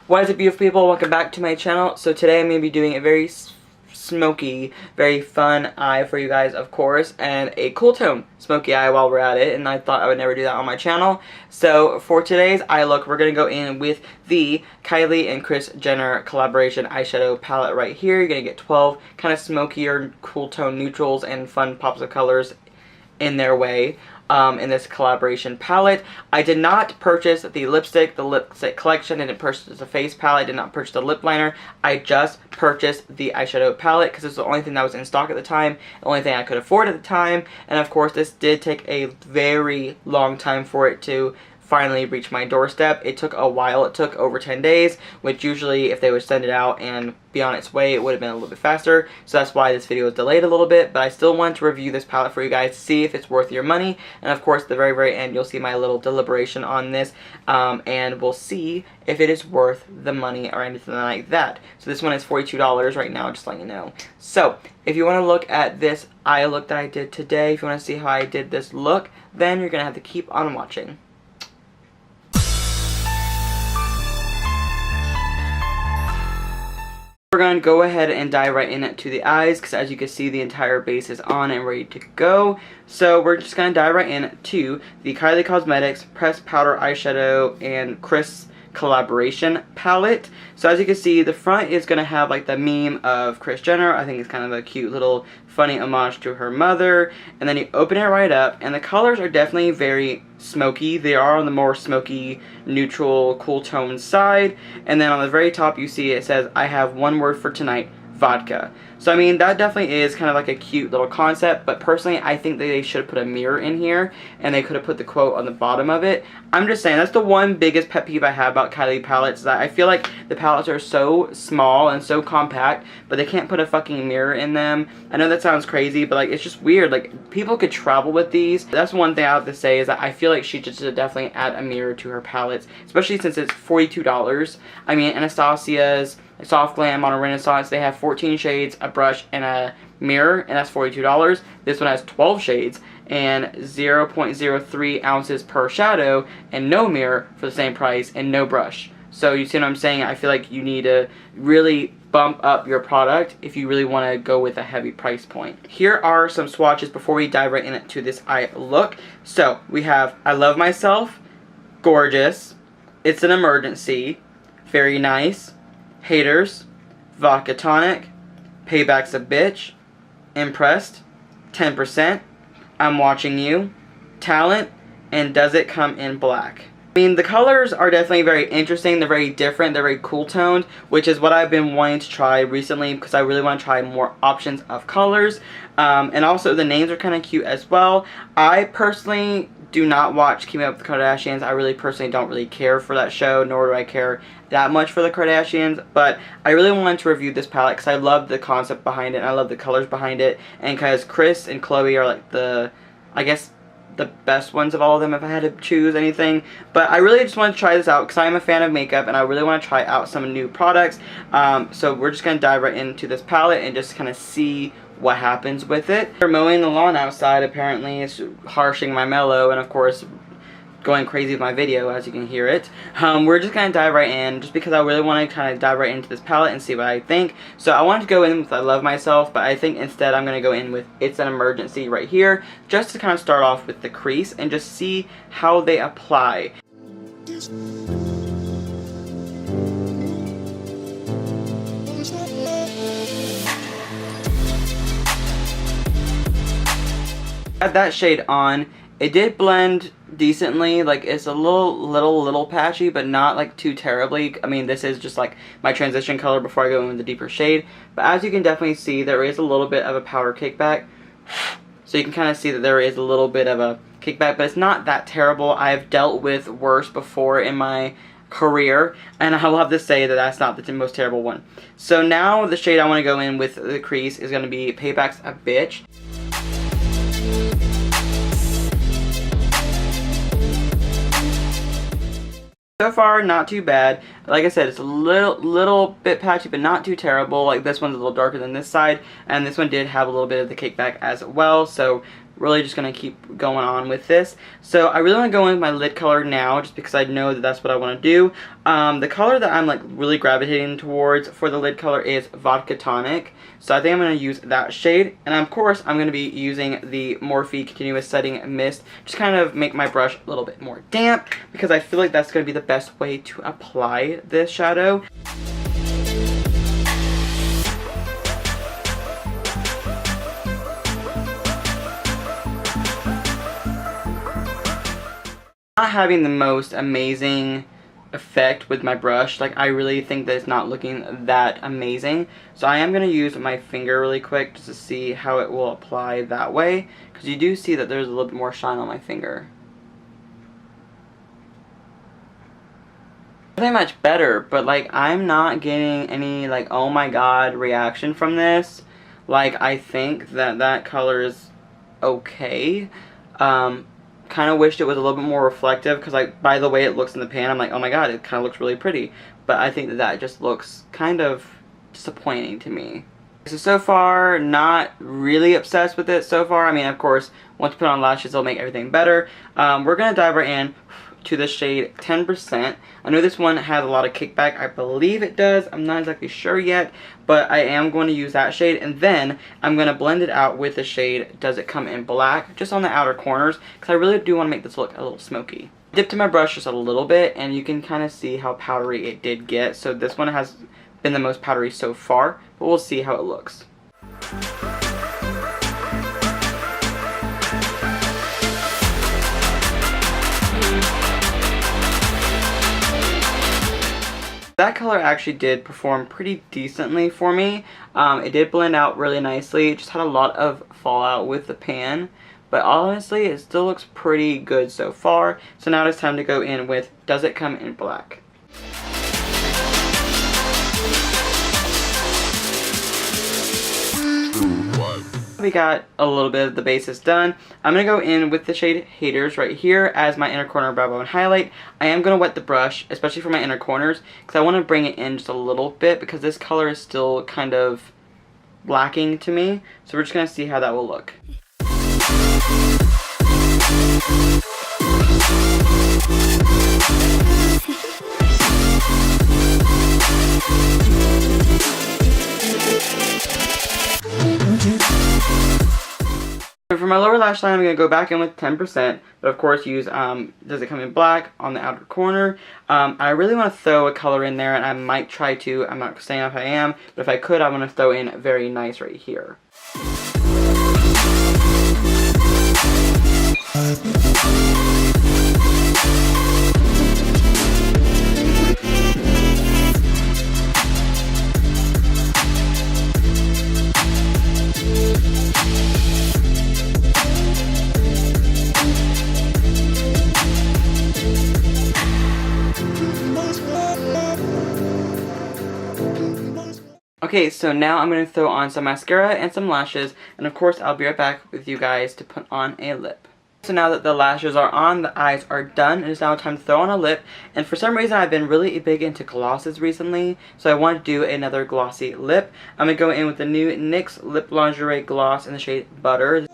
What is up, beautiful people? Welcome back to my channel. So today I'm going to be doing a very smoky, very fun eye for you guys, of course, and a cool tone smoky eye while we're at it, and I thought I would never do that on my channel. So for today's eye look, we're going to go in with the Kylie and Kris Jenner collaboration eyeshadow palette right here. You're going to get 12 kind of smokier, cool tone neutrals and fun pops of colors in their way. In this collaboration palette. I did not purchase the lipstick collection, didn't purchase the face palette, did not purchase the lip liner. I just purchased the eyeshadow palette because it's the only thing that was in stock at the time, the only thing I could afford at the time, and of course this did take a very long time for it to finally reach my doorstep. It took a while. It took over 10 days, which usually if they would send it out and be on its way, it would have been a little bit faster. So that's why this video was delayed a little bit, but I still want to review this palette for you guys to see if it's worth your money. And of course, at the very end, you'll see my little deliberation on this, and we'll see if it is worth the money or anything like that. So this one is $42 right now, just letting you know. So if you want to look at this eye look that I did today, if you want to see how I did this look, then you're going to have to keep on watching. We're going to go ahead and dive right into the eyes because as you can see the entire base is on and ready to go. So we're just going to dive right into the Kylie Cosmetics Pressed Powder Eyeshadow and Kris collaboration palette. So as you can see, the front is going to have like the meme of Kris Jenner. I think it's kind of a cute little funny homage to her mother. And then you open it right up and the colors are definitely very smoky. They are on the more smoky, neutral, cool tone side. And then on the very top you see it says, "I have one word for tonight, vodka." So I mean, that definitely is kind of like a cute little concept, but personally I think that they should have put a mirror in here and they could have put the quote on the bottom of it. I'm just saying, that's the one biggest pet peeve I have about Kylie palettes, is that I feel like the palettes are so small and so compact, but they can't put a fucking mirror in them. I know that sounds crazy, but like it's just weird. Like, people could travel with these. That's one thing I have to say, is that I feel like she just should definitely add a mirror to her palettes, especially since it's $42. I mean, Anastasia's Soft Glam on a Renaissance, they have 14 shades, a brush, and a mirror, and that's $42. This one has 12 shades and 0.03 ounces per shadow and no mirror for the same price and no brush. So you see what I'm saying? I feel like you need to really bump up your product if you really want to go with a heavy price point. Here are some swatches before we dive right into this eye look. So we have I Love Myself, Gorgeous, It's an Emergency, Very Nice, Haters, Vodka Tonic, Payback's a Bitch, Impressed, 10%, I'm Watching You, Talent, and Does It Come in Black. I mean, the colors are definitely very interesting. They're very different. They're very cool toned, which is what I've been wanting to try recently because I really want to try more options of colors. And also the names are kind of cute as well. I personally do not watch Keeping Up with the Kardashians. I really personally don't really care for that show, nor do I care that much for the Kardashians, but I really wanted to review this palette because I love the concept behind it and I love the colors behind it, and because Kris and Khloe are like the, I guess, the best ones of all of them if I had to choose anything. But I really just want to try this out because I'm a fan of makeup and I really want to try out some new products. So we're just going to dive right into this palette and just kind of see what happens with it. We're mowing the lawn outside. Apparently it's harshing my mellow and of course going crazy with my video, as you can hear it. We're just going to dive right in just because I really want to kind of dive right into this palette and see what I think. So I wanted to go in with I Love Myself, but I think instead I'm going to go in with It's an Emergency right here, just to kind of start off with the crease and just see how they apply. Got that shade on. It did blend decently. Like, it's a little patchy, but not like too terribly. I mean, this is just like my transition color before I go in with the deeper shade. But as you can definitely see, there is a little bit of a powder kickback. So you can kind of see that there is a little bit of a kickback, but it's not that terrible. I've dealt with worse before in my career, and I will have to say that that's not the most terrible one. So now the shade I want to go in with the crease is going to be Payback's a Bitch. So far, not too bad. Like I said, it's a little bit patchy, but not too terrible. Like, this one's a little darker than this side, and this one did have a little bit of the kickback as well. So really just going to keep going on with this. So I really want to go in with my lid color now, just because I know that that's what I want to do. The color that I'm like really gravitating towards for the lid color is Vodka Tonic. So I think I'm going to use that shade. And of course, I'm going to be using the Morphe Continuous Setting Mist. Just kind of make my brush a little bit more damp, because I feel like that's going to be the best way to apply this shadow. Not having the most amazing effect with my brush. Like, I really think that it's not looking that amazing. So I am going to use my finger really quick just to see how it will apply that way. Because you do see that there's a little bit more shine on my finger. Not much better, but like, I'm not getting any like, oh my god reaction from this. Like, I think that that color is okay. Kind of wished it was a little bit more reflective, because like by the way it looks in the pan, I'm like, oh my god, it kind of looks really pretty. But I think that that just looks kind of disappointing to me. So far, not really obsessed with it so far. I mean, of course, once you put on lashes, it'll make everything better. We're going to dive right in to the shade 10%. I know this one has a lot of kickback. I believe it does. I'm not exactly sure yet, but I am going to use that shade, and then I'm going to blend it out with the shade Does It Come in Black, just on the outer corners, because I really do want to make this look a little smoky. Dipped in my brush just a little bit, and you can kind of see how powdery it did get. So this one has been the most powdery so far, but we'll see how it looks. That color actually did perform pretty decently for me. It did blend out really nicely. It just had a lot of fallout with the pan. But honestly, it still looks pretty good so far. So now it's time to go in with Does It Come in Black. We got a little bit of the basis done. I'm going to go in with the shade Haters right here as my inner corner brow bone highlight. I am going to wet the brush, especially for my inner corners, because I want to bring it in just a little bit, because this color is still kind of lacking to me. So we're just going to see how that will look. For my lower lash line, I'm going to go back in with 10%, but of course use Does It Come in Black on the outer corner. I really want to throw a color in there, and I might try to. I'm not saying if I am, but if I could, I'm going to throw in Very Nice right here. Okay, so now I'm going to throw on some mascara and some lashes, and of course I'll be right back with you guys to put on a lip. So now that the lashes are on, the eyes are done, it is now time to throw on a lip, and for some reason I've been really big into glosses recently, so I want to do another glossy lip. I'm going to go in with the new NYX Lip Lingerie Gloss in the shade Butter.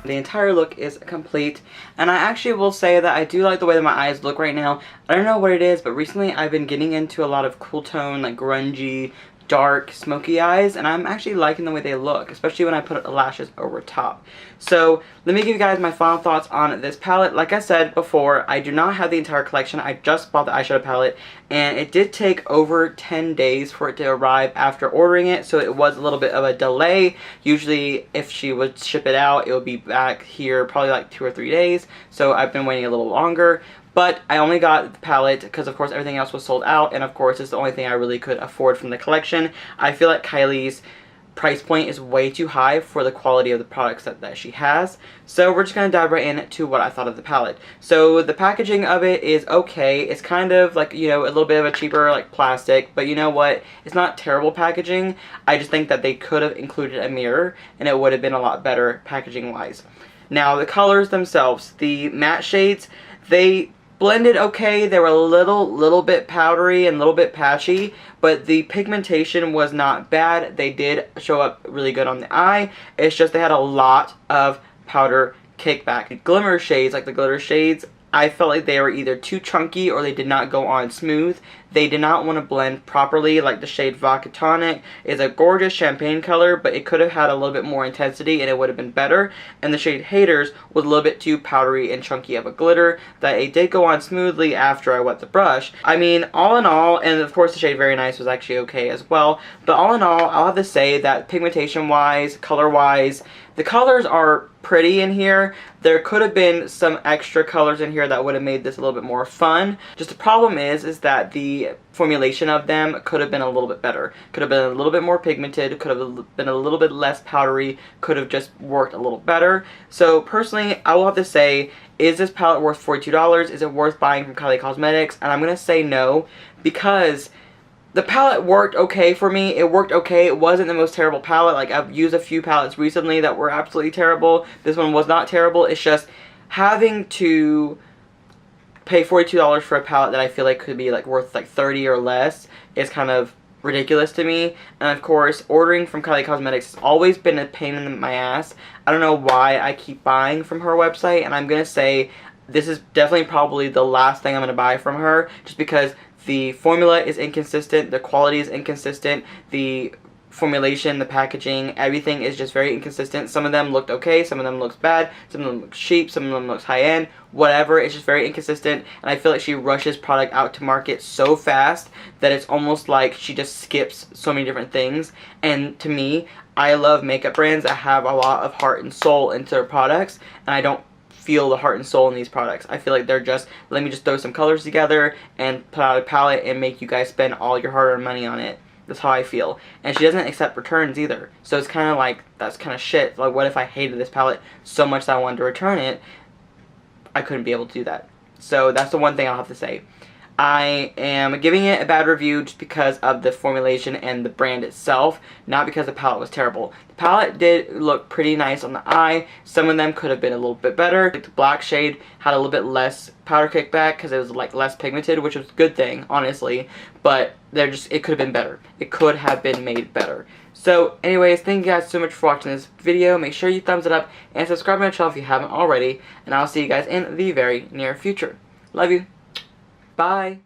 The entire look is complete, and I actually will say that I do like the way that my eyes look right now. I don't know what it is, but recently I've been getting into a lot of cool tone, like grungy, dark, smoky eyes, and I'm actually liking the way they look, especially when I put lashes over top. So let me give you guys my final thoughts on this palette. Like I said before, I do not have the entire collection. I just bought the eyeshadow palette, and it did take over 10 days for it to arrive after ordering it, so it was a little bit of a delay. Usually if she would ship it out, it would be back here probably like 2 or 3 days, so I've been waiting a little longer. But I only got the palette because, of course, everything else was sold out, and of course, it's the only thing I really could afford from the collection. I feel like Kylie's price point is way too high for the quality of the products that she has. So we're just going to dive right into what I thought of the palette. So the packaging of it is okay. It's kind of like, you know, a little bit of a cheaper like plastic, but you know what? It's not terrible packaging. I just think that they could have included a mirror, and it would have been a lot better packaging wise. Now, the colors themselves, the matte shades, they blended okay. They were a little bit powdery and a little bit patchy, but the pigmentation was not bad. They did show up really good on the eye. It's just they had a lot of powder kickback. The glimmer shades, like the glitter shades, I felt like they were either too chunky or they did not go on smooth. They did not want to blend properly. Like the shade Vodka Tonic is a gorgeous champagne color, but it could have had a little bit more intensity and it would have been better. And the shade Haters was a little bit too powdery and chunky of a glitter that it did go on smoothly after I wet the brush. I mean, all in all, and of course the shade Very Nice was actually okay as well, but all in all, I'll have to say that pigmentation-wise, color-wise, the colors are pretty in here. There could have been some extra colors in here that would have made this a little bit more fun. Just the problem is that the formulation of them could have been a little bit better. Could have been a little bit more pigmented, could have been a little bit less powdery, could have just worked a little better. So personally, I will have to say, is this palette worth $42? Is it worth buying from Kylie Cosmetics? And I'm going to say no, because the palette worked okay for me. It worked okay. It wasn't the most terrible palette. Like, I've used a few palettes recently that were absolutely terrible. This one was not terrible. It's just having to pay $42 for a palette that I feel like could be like worth like $30 or less is kind of ridiculous to me. And of course, ordering from Kylie Cosmetics has always been a pain in my ass. I don't know why I keep buying from her website, and I'm gonna say this is definitely probably the last thing I'm gonna buy from her, just because the formula is inconsistent, the quality is inconsistent, the formulation, the packaging, everything is just very inconsistent. Some of them looked okay, some of them looks bad, some of them look cheap, some of them looks high-end, whatever. It's just very inconsistent, and I feel like she rushes product out to market so fast that it's almost like she just skips so many different things. And to me, I love makeup brands that have a lot of heart and soul into their products, and I don't feel the heart and soul in these products. I feel like they're just, let me just throw some colors together and put out a palette and make you guys spend all your hard-earned money on it. That's how I feel. And she doesn't accept returns either. So it's kind of like, that's kind of shit. Like, what if I hated this palette so much that I wanted to return it? I couldn't be able to do that. So that's the one thing I'll have to say. I am giving it a bad review just because of the formulation and the brand itself, not because the palette was terrible. The palette did look pretty nice on the eye. Some of them could have been a little bit better. Like the black shade had a little bit less powder kickback because it was like less pigmented, which was a good thing, honestly. But it could have been better. It could have been made better. So anyways, thank you guys so much for watching this video. Make sure you thumbs it up and subscribe to my channel if you haven't already. And I'll see you guys in the very near future. Love you. Bye.